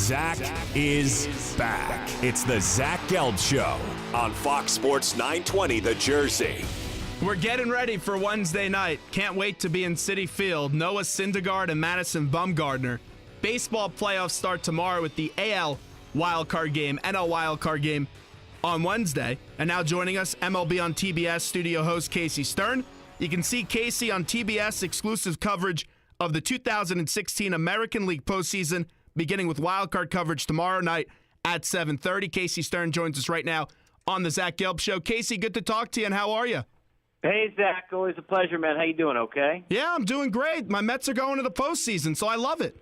Zach is back. It's the Zach Gelb Show on Fox Sports 920 The Jersey. We're getting ready for Wednesday night. Can't wait to be in Citi Field. Noah Syndergaard and Madison Bumgarner. Baseball playoffs start tomorrow with the AL wildcard game, NL wildcard game on Wednesday. And now joining us, MLB on TBS studio host Casey Stern. You can see Casey on TBS exclusive coverage of the 2016 American League postseason, beginning with wildcard coverage tomorrow night at 7:30. Casey Stern joins us right now on the Zach Gelb Show. Casey, good to talk to you, and how are you? Hey, Zach. Always a pleasure, man. How you doing, okay? Yeah, I'm doing great. My Mets are going to the postseason, so I love it.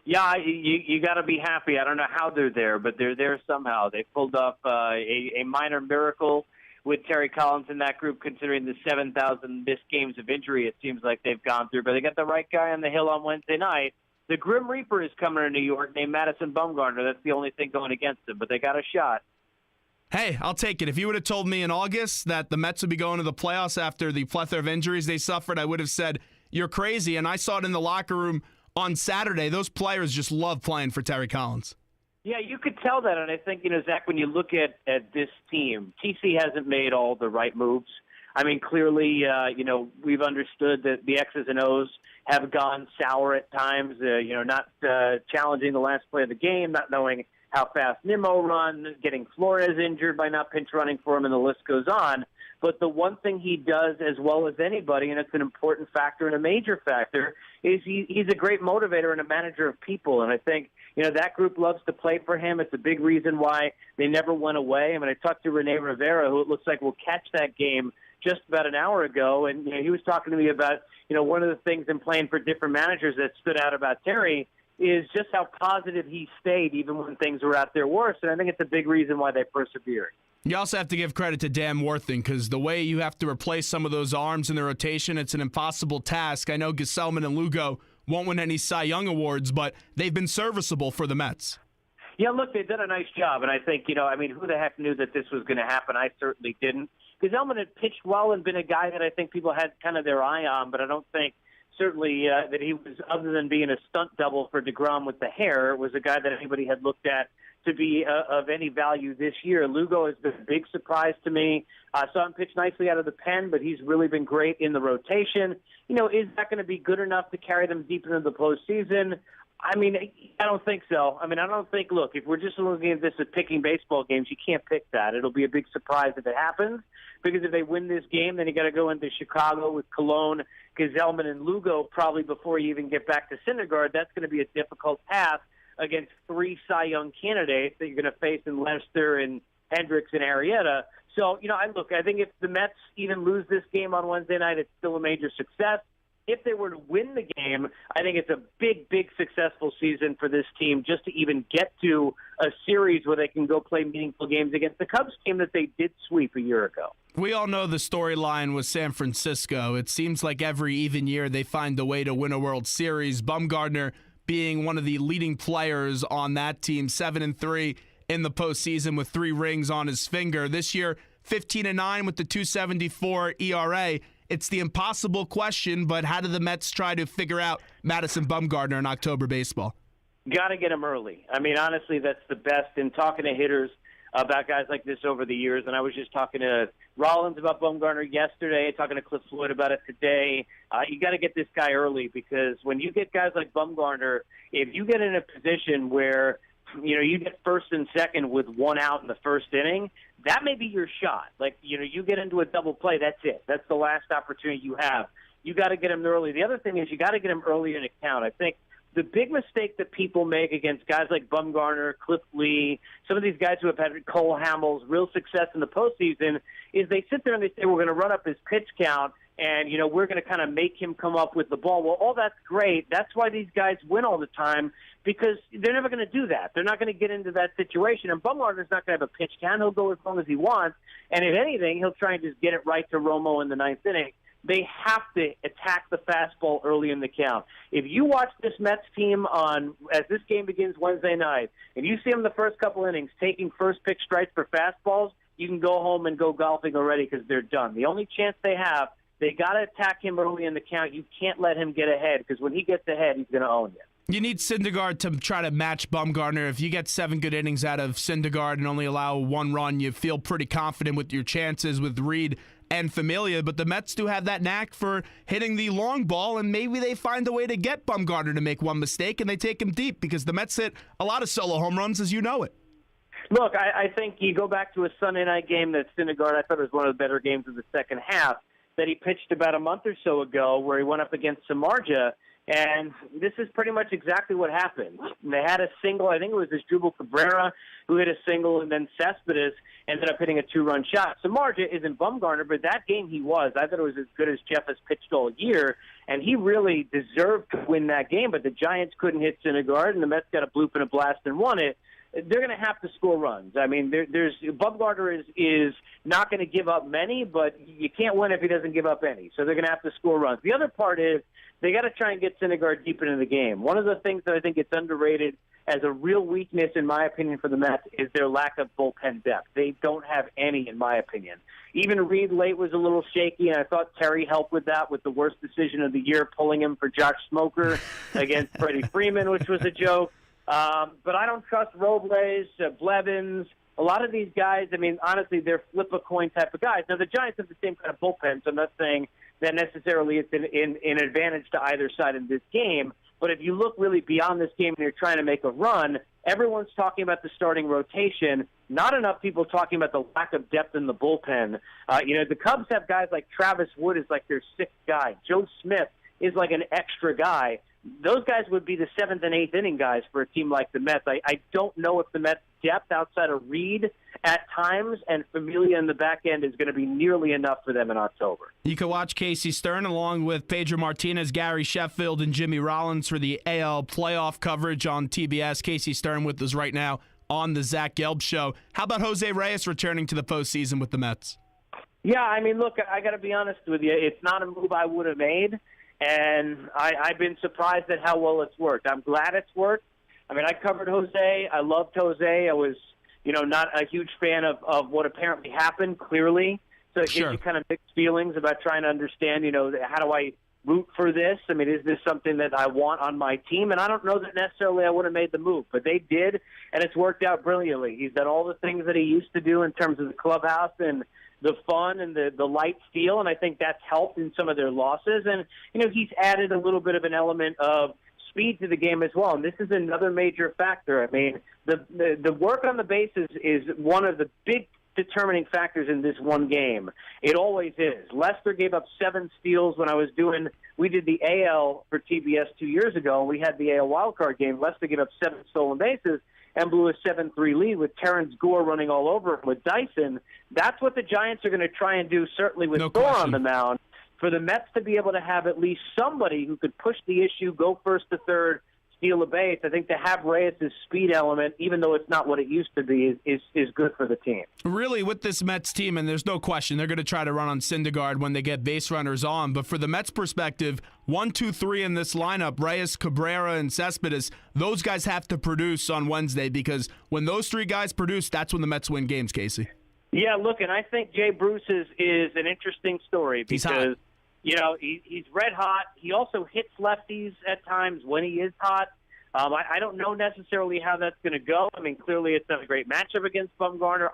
Yeah, you got to be happy. I don't know how they're there, but they're there somehow. They pulled off a minor miracle with Terry Collins in that group, considering the 7,000 missed games of injury it seems like they've gone through. But they got the right guy on the hill on Wednesday night. The Grim Reaper is coming to New York named Madison Bumgarner. That's the only thing going against them, but they got a shot. Hey, I'll take it. If you would have told me in August that the Mets would be going to the playoffs after the plethora of injuries they suffered, I would have said, you're crazy. And I saw it in the locker room on Saturday. Those players just love playing for Terry Collins. Yeah, you could tell that. And I think, Zach, when you look at this team, TC hasn't made all the right moves. I mean, clearly, we've understood that the X's and O's have gone sour at times, not challenging the last play of the game, not knowing how fast Nimmo runs, getting Flores injured by not pinch running for him, and the list goes on. But the one thing he does as well as anybody, and it's an important factor and a major factor, is he's a great motivator and a manager of people. And I think, that group loves to play for him. It's a big reason why they never went away. I mean, I talked to Rene Rivera, who it looks like will catch that game just about an hour ago, and he was talking to me about, one of the things in playing for different managers that stood out about Terry is just how positive he stayed even when things were out there worse. And I think it's a big reason why they persevered. You also have to give credit to Dan Worthing, because the way you have to replace some of those arms in the rotation, it's an impossible task. I know Gesellman and Lugo won't win any Cy Young awards, but they've been serviceable for the Mets. Yeah, look, they've done a nice job. And I think, who the heck knew that this was going to happen? I certainly didn't. Gesellman had pitched well and been a guy that I think people had kind of their eye on, but I don't think certainly that he was, other than being a stunt double for DeGrom with the hair, was a guy that anybody had looked at to be of any value this year. Lugo has been a big surprise to me. I saw him pitch nicely out of the pen, but he's really been great in the rotation. Is that going to be good enough to carry them deep into the postseason? I mean, I don't think so. I don't think, look, if we're just looking at this as picking baseball games, you can't pick that. It'll be a big surprise if it happens, because if they win this game, then you got to go into Chicago with Cologne, Gesellman, and Lugo probably before you even get back to Syndergaard. That's going to be a difficult task against three Cy Young candidates that you're going to face in Lester and Hendricks and Arrieta. So, I think if the Mets even lose this game on Wednesday night, it's still a major success. If they were to win the game, I think it's a big, big successful season for this team just to even get to a series where they can go play meaningful games against the Cubs team that they did sweep a year ago. We all know the storyline with San Francisco. It seems like every even year they find a way to win a World Series. Bumgarner being one of the leading players on that team, 7-3 in the postseason with 3 rings on his finger. This year, 15-9 with the 2.74 ERA. It's the impossible question, but how do the Mets try to figure out Madison Bumgarner in October baseball? Got to get him early. Honestly, that's the best. In talking to hitters about guys like this over the years, and I was just talking to Rollins about Bumgarner yesterday, talking to Cliff Floyd about it today. You got to get this guy early, because when you get guys like Bumgarner, if you get in a position where you get first and second with 1 out in the first inning, that may be your shot. You get into a double play, that's it. That's the last opportunity you have. You got to get him early. The other thing is you got to get him early in account. I think the big mistake that people make against guys like Bumgarner, Cliff Lee, some of these guys who have had Cole Hamels, real success in the postseason, is they sit there and they say, we're going to run up his pitch count, and, we're going to kind of make him come up with the ball. Well, all that's great. That's why these guys win all the time, because they're never going to do that. They're not going to get into that situation. And Bumgarner's not going to have a pitch count. He'll go as long as he wants. And if anything, he'll try and just get it right to Romo in the 9th inning. They have to attack the fastball early in the count. If you watch this Mets team as this game begins Wednesday night, and you see them the first couple innings taking first pitch strikes for fastballs, you can go home and go golfing already, because they're done. The only chance they have, they got to attack him early in the count. You can't let him get ahead, because when he gets ahead, he's going to own you. You need Syndergaard to try to match Bumgarner. If you get 7 good innings out of Syndergaard and only allow 1 run, you feel pretty confident with your chances with Reed and Familia. But the Mets do have that knack for hitting the long ball, and maybe they find a way to get Bumgarner to make one mistake, and they take him deep because the Mets hit a lot of solo home runs, as you know it. Look, I think you go back to a Sunday night game that Syndergaard, I thought it was one of the better games of the second half, that he pitched about a month or so ago where he went up against Samardzija, and this is pretty much exactly what happened. They had a single, I think it was this Jubal Cabrera who hit a single, and then Cespedes ended up hitting a 2-run shot. Samardzija isn't Bumgarner, but that game he was. I thought it was as good as Jeff has pitched all year, and he really deserved to win that game, but the Giants couldn't hit Syndergaard, and the Mets got a bloop and a blast and won it. They're going to have to score runs. I mean, Bumgarner is not going to give up many, but you can't win if he doesn't give up any. So they're going to have to score runs. The other part is they got to try and get Syndergaard deep into the game. One of the things that I think gets underrated as a real weakness, in my opinion, for the Mets is their lack of bullpen depth. They don't have any, in my opinion. Even Reed late was a little shaky, and I thought Terry helped with that with the worst decision of the year, pulling him for Josh Smoker against Freddie Freeman, which was a joke. But I don't trust Robles, Blevins, a lot of these guys. I mean, honestly, they're flip-a-coin type of guys. Now, the Giants have the same kind of bullpen, so I'm not saying that necessarily it's an advantage to either side in this game. But if you look really beyond this game and you're trying to make a run, everyone's talking about the starting rotation. Not enough people talking about the lack of depth in the bullpen. The Cubs have guys like Travis Wood is like their 6th guy. Joe Smith is like an extra guy. Those guys would be the 7th and 8th inning guys for a team like the Mets. I don't know if the Mets' depth outside of Reed at times and Familia in the back end is going to be nearly enough for them in October. You can watch Casey Stern along with Pedro Martinez, Gary Sheffield, and Jimmy Rollins for the AL playoff coverage on TBS. Casey Stern with us right now on the Zach Gelb Show. How about Jose Reyes returning to the postseason with the Mets? Yeah, I mean, look, I got to be honest with you. It's not a move I would have made. And I've been surprised at how well it's worked. I'm glad it's worked. I mean, I covered Jose. I loved Jose. I was, not a huge fan of what apparently happened, clearly. So it gives you kind of mixed feelings about trying to understand, how do I root for this? I mean, is this something that I want on my team? And I don't know that necessarily I would have made the move, but they did, and it's worked out brilliantly. He's done all the things that he used to do in terms of the clubhouse and the fun and the light feel, and I think that's helped in some of their losses. And, he's added a little bit of an element of speed to the game as well, and this is another major factor. I mean, the work on the bases is one of the big determining factors in this one game. It always is. Lester gave up 7 steals when we did the AL for TBS 2 years ago, and we had the AL wildcard game. Lester gave up 7 stolen bases and blew a 7-3 lead with Terrence Gore running all over him with Dyson. That's what the Giants are going to try and do, certainly with Thor on the mound, for the Mets to be able to have at least somebody who could push the issue, go first to third, steal a base. I think to have Reyes' speed element, even though it's not what it used to be, is good for the team. Really, with this Mets team, and there's no question, they're going to try to run on Syndergaard when they get base runners on. But for the Mets' perspective, 1, 2, 3 in this lineup, Reyes, Cabrera, and Cespedes, those guys have to produce on Wednesday because when those 3 guys produce, that's when the Mets win games, Casey. Yeah, look, and I think Jay Bruce is an interesting story because he's red hot. He also hits lefties at times when he is hot. I don't know necessarily how that's going to go. I mean, clearly it's not a great matchup against Bumgarner.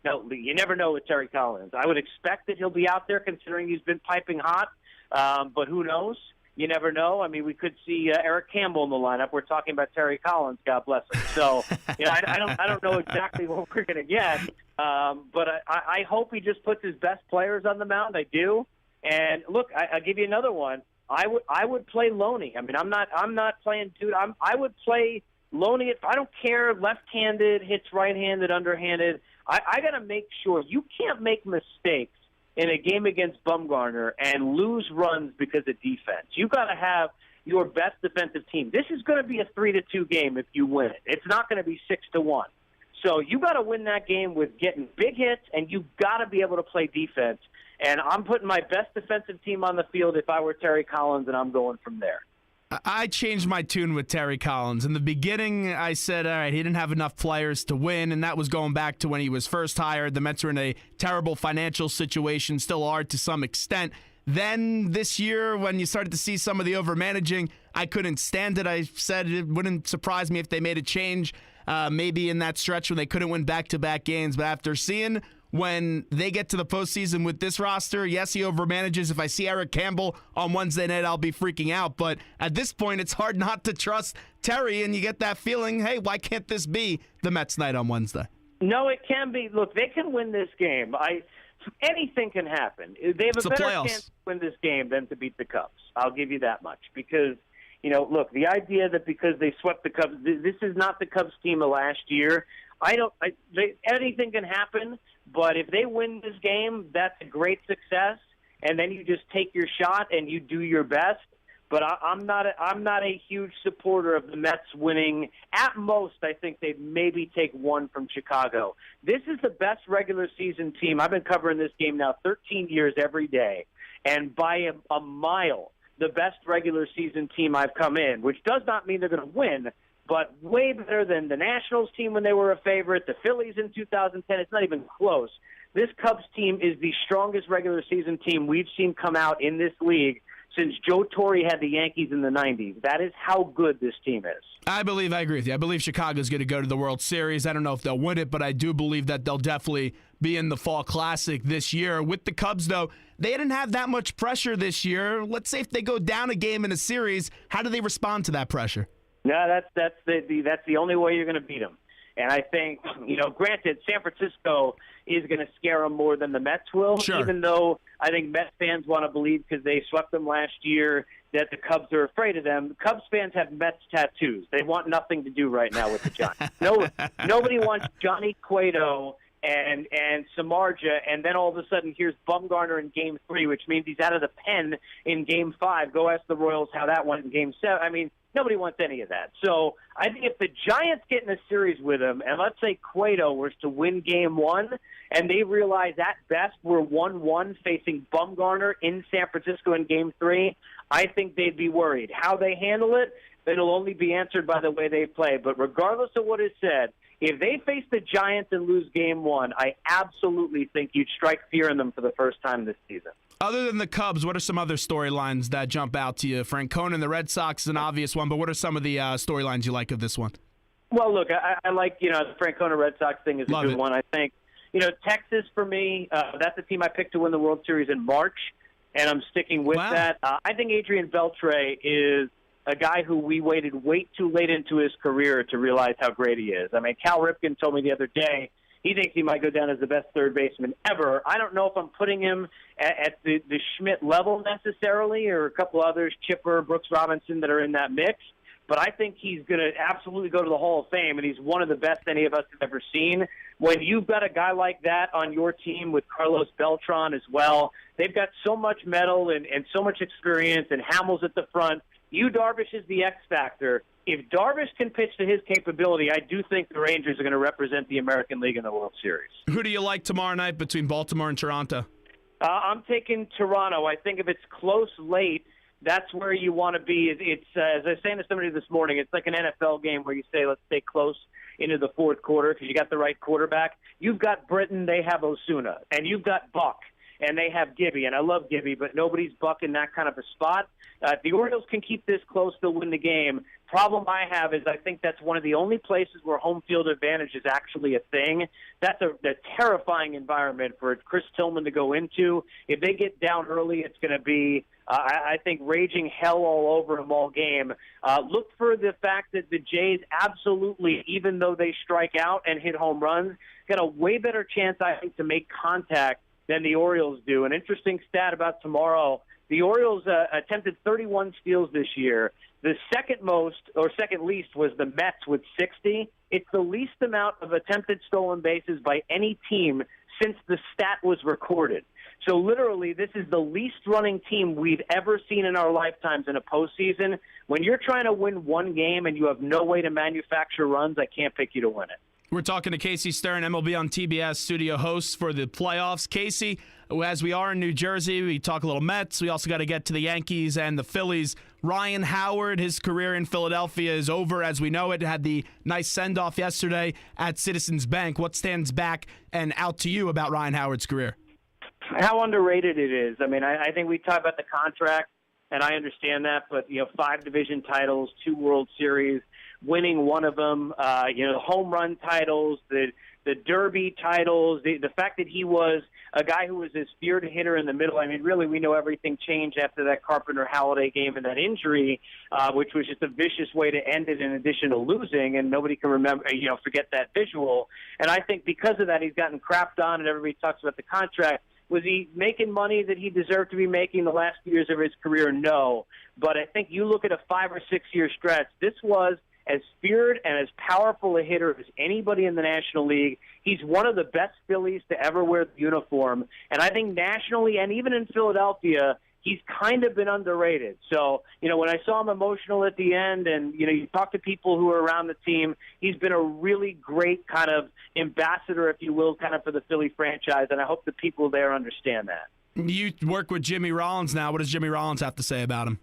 You never know with Terry Collins. I would expect that he'll be out there considering he's been piping hot, but who knows? You never know. I mean, we could see Eric Campbell in the lineup. We're talking about Terry Collins, God bless him. So, I don't know exactly what we're going to get, but I hope he just puts his best players on the mound. I do. And look, I'll give you another one. I would play Loney. I mean, I'm not playing dude. I would play Loney. I don't care, left-handed, hits right-handed, underhanded. I got to make sure you can't make mistakes in a game against Bumgarner and lose runs because of defense. You got to have your best defensive team. This is going to be a 3-2 game if you win it. It's not going to be 6-1. So you got to win that game with getting big hits, and you got to be able to play defense. And I'm putting my best defensive team on the field if I were Terry Collins, and I'm going from there. I changed my tune with Terry Collins. In the beginning, I said, all right, he didn't have enough players to win, and that was going back to when he was first hired. The Mets are in a terrible financial situation, still are to some extent. Then this year, when you started to see some of the over-managing, I couldn't stand it. I said it wouldn't surprise me if they made a change, maybe in that stretch when they couldn't win back-to-back games. But after seeing when they get to the postseason with this roster, yes, he overmanages. If I see Eric Campbell on Wednesday night, I'll be freaking out. But at this point, it's hard not to trust Terry, and you get that feeling, hey, why can't this be the Mets night on Wednesday? No, it can be. Look, they can win this game. Anything can happen. They have a better chance to win this game than to beat the Cubs. I'll give you that much. Because, look, the idea that because they swept the Cubs, this is not the Cubs team of last year. Anything can happen, but if they win this game, that's a great success, and then you just take your shot and you do your best. But I'm not a huge supporter of the Mets winning. At most, I think they'd maybe take one from Chicago. This is the best regular season team. I've been covering this game now 13 years every day, and by a mile, the best regular season team I've come in, which does not mean they're going to win, but way better than the Nationals team when they were a favorite, the Phillies in 2010. It's not even close. This Cubs team is the strongest regular season team we've seen come out in this league since Joe Torre had the Yankees in the 90s. That is how good this team is. I agree with you. I believe Chicago's going to go to the World Series. I don't know if they'll win it, but I do believe that they'll definitely be in the Fall Classic this year. With the Cubs, though, they didn't have that much pressure this year. Let's say if they go down a game in a series, how do they respond to that pressure? No, that's the only way you're going to beat them. And I think, granted, San Francisco is going to scare them more than the Mets will, sure. Even though I think Mets fans want to believe because they swept them last year that the Cubs are afraid of them. Cubs fans have Mets tattoos. They want nothing to do right now with the Giants. Nobody wants Johnny Cueto and Samardzija, and then all of a sudden here's Bumgarner in Game 3, which means he's out of the pen in Game 5. Go ask the Royals how that went in Game 7. I mean, nobody wants any of that. So I think if the Giants get in a series with him, and let's say Cueto was to win Game 1, and they realize at best we're 1-1 facing Bumgarner in San Francisco in Game 3, I think they'd be worried. How they handle it, it'll only be answered by the way they play. But regardless of what is said, if they face the Giants and lose Game 1, I absolutely think you'd strike fear in them for the first time this season. Other than the Cubs, what are some other storylines that jump out to you? Francona and the Red Sox is an obvious one, but what are some of the storylines you like of this one? Well, look, I like, the Francona Red Sox thing is a good one. I think, Texas for me, that's a team I picked to win the World Series in March, and I'm sticking with that. I think Adrian Beltre is a guy who we waited way too late into his career to realize how great he is. I mean, Cal Ripken told me the other day he thinks he might go down as the best third baseman ever. I don't know if I'm putting him at the Schmidt level necessarily, or a couple others, Chipper, Brooks Robinson, that are in that mix. But I think he's going to absolutely go to the Hall of Fame, and he's one of the best any of us have ever seen. When you've got a guy like that on your team with Carlos Beltran as well, they've got so much metal and so much experience, and Hamels at the front. Yu Darvish is the X factor. If Darvish can pitch to his capability, I do think the Rangers are going to represent the American League in the World Series. Who do you like tomorrow night between Baltimore and Toronto? I'm taking Toronto. I think if it's close late, that's where you want to be. It's as I was saying to somebody this morning, it's like an NFL game where you say, let's stay close into the fourth quarter because you got the right quarterback. You've got Britton, they have Osuna, and you've got Buck, and they have Gibby, and I love Gibby, but nobody's Buck in that kind of a spot. If the Orioles can keep this close, they'll win the game. Problem I have is I think that's one of the only places where home field advantage is actually a thing. That's a terrifying environment for Chris Tillman to go into. If they get down early, it's going to be, I think, raging hell all over them all game. Look for the fact that the Jays absolutely, even though they strike out and hit home runs, got a way better chance, I think, to make contact than the Orioles do. An interesting stat about tomorrow, the Orioles attempted 31 steals this year. The second least was the Mets with 60. It's the least amount of attempted stolen bases by any team since the stat was recorded. So literally, this is the least running team we've ever seen in our lifetimes in a postseason. When you're trying to win one game and you have no way to manufacture runs, I can't pick you to win it. We're talking to Casey Stern, MLB on TBS studio host for the playoffs. Casey, as we are in New Jersey, we talk a little Mets. We also got to get to the Yankees and the Phillies. Ryan Howard, his career in Philadelphia is over as we know it. Had the nice send-off yesterday at Citizens Bank. What stands back and out to you about Ryan Howard's career? how underrated it is. I mean, I think we talk about the contract, and I understand that, but 5 division titles, 2 World Series, winning one of them, home run titles, the Derby titles, the fact that he was a guy who was a spear hitter in the middle. I mean, really, we know everything changed after that Carpenter-Halladay game and that injury, which was just a vicious way to end it in addition to losing, and nobody can forget that visual. And I think because of that, he's gotten crapped on, and everybody talks about the contract. Was he making money that he deserved to be making the last few years of his career? No. But I think you look at a 5 or 6 year stretch, this was as feared and as powerful a hitter as anybody in the National League. He's one of the best Phillies to ever wear the uniform. And I think nationally and even in Philadelphia, he's kind of been underrated. So, when I saw him emotional at the end and, you talk to people who are around the team, he's been a really great kind of ambassador, if you will, kind of for the Philly franchise. And I hope the people there understand that. You work with Jimmy Rollins now. What does Jimmy Rollins have to say about him?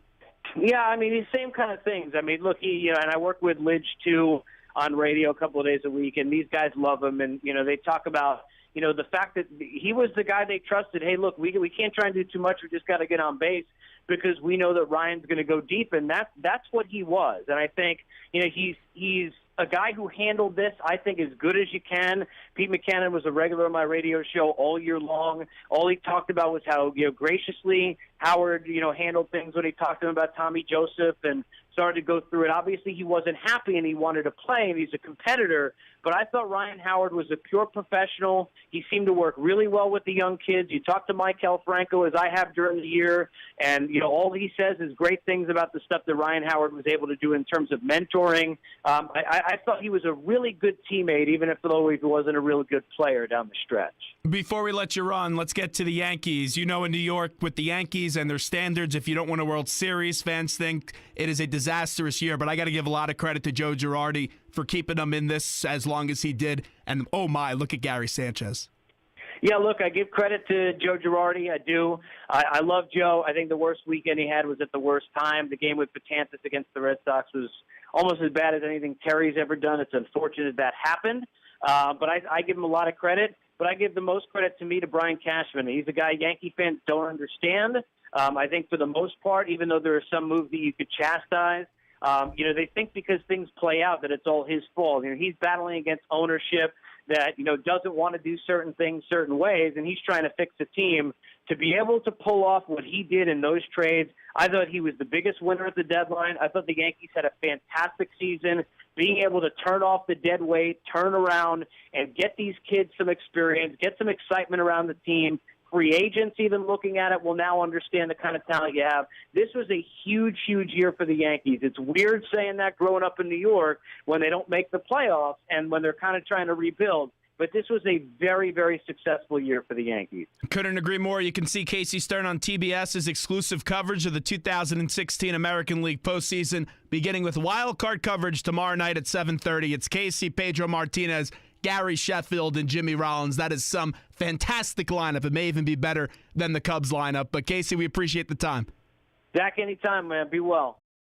Yeah, I mean, the same kind of things. I mean, look, and I work with Lidge, too, on radio a couple of days a week, and these guys love him. And, they talk about, the fact that he was the guy they trusted. Hey, look, we can't try and do too much. We just got to get on base because we know that Ryan's going to go deep, and that's what he was. And I think, he's a guy who handled this, I think, as good as you can. Pete McCannon was a regular on my radio show all year long. All he talked about was how graciously Howard handled things when he talked to him about Tommy Joseph and started to go through it. Obviously, he wasn't happy and he wanted to play, and he's a competitor. But I thought Ryan Howard was a pure professional. He seemed to work really well with the young kids. You talk to Michael Franco, as I have during the year, and all he says is great things about the stuff that Ryan Howard was able to do in terms of mentoring. I thought he was a really good teammate, even if he wasn't a really good player down the stretch. Before we let you run, let's get to the Yankees. In New York with the Yankees and their standards, if you don't win a World Series, fans think it is a disastrous year. But I got to give a lot of credit to Joe Girardi for keeping them in this as long as he did. And, oh, my, look at Gary Sanchez. Yeah, look, I give credit to Joe Girardi. I do. I love Joe. I think the worst weekend he had was at the worst time. The game with Betances against the Red Sox was almost as bad as anything Terry's ever done. It's unfortunate that happened. But I give him a lot of credit. But I give the most credit to Brian Cashman. He's a guy Yankee fans don't understand. I think for the most part, even though there are some moves that you could chastise, they think because things play out that it's all his fault. He's battling against ownership that, doesn't want to do certain things certain ways, and he's trying to fix the team. To be able to pull off what he did in those trades, I thought he was the biggest winner at the deadline. I thought the Yankees had a fantastic season, being able to turn off the dead weight, turn around, and get these kids some experience, get some excitement around the team. Free agents, even looking at it, will now understand the kind of talent you have. This was a huge, huge year for the Yankees. It's weird saying that growing up in New York when they don't make the playoffs and when they're kind of trying to rebuild. But this was a very, very successful year for the Yankees. Couldn't agree more. You can see Casey Stern on TBS's exclusive coverage of the 2016 American League postseason, beginning with wild card coverage tomorrow night at 7:30. It's Casey, Pedro Martinez, Gary Sheffield, and Jimmy Rollins. That is some fantastic lineup. It may even be better than the Cubs lineup. But, Casey, we appreciate the time. Zach, anytime, man. Be well.